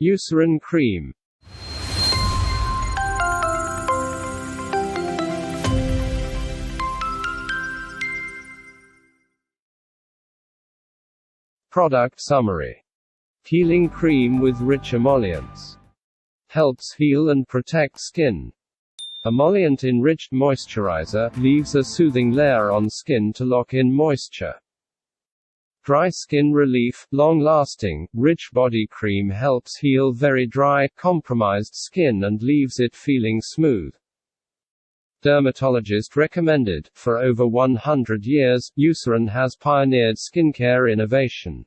Eucerin Cream. Product summary. Healing cream with rich emollients. Helps heal and protect skin. Emollient-enriched moisturizer leaves a soothing layer on skin to lock in moisture. Dry skin relief. Long-lasting, rich body cream helps heal very dry, compromised skin and leaves it feeling smooth. Dermatologist recommended. For over 100 years, Eucerin has pioneered skincare innovation.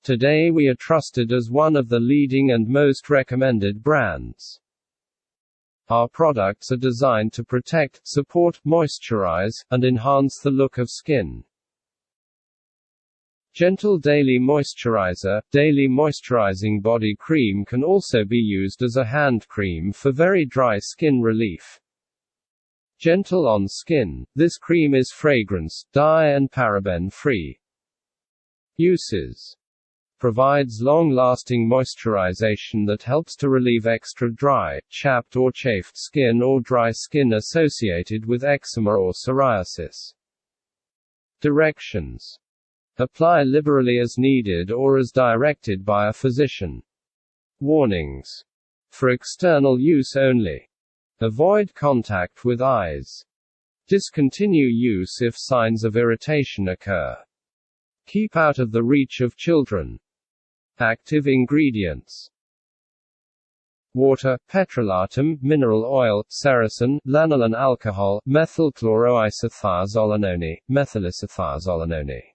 Today we are trusted as one of the leading and most recommended brands. Our products are designed to protect, support, moisturize, and enhance the look of skin. Gentle Daily Moisturizer. Daily moisturizing body cream can also be used as a hand cream for very dry skin relief. Gentle on skin, this cream is fragrance, dye and paraben-free. Uses. Provides long-lasting moisturization that helps to relieve extra dry, chapped or chafed skin or dry skin associated with eczema or psoriasis. Directions. Apply liberally as needed or as directed by a physician. Warnings. For external use only. Avoid contact with eyes. Discontinue use if signs of irritation occur. Keep out of the reach of children. Active ingredients. Water, petrolatum, mineral oil, sericin, lanolin alcohol, methylchloroisothiazolinone, methylisothiazolinone.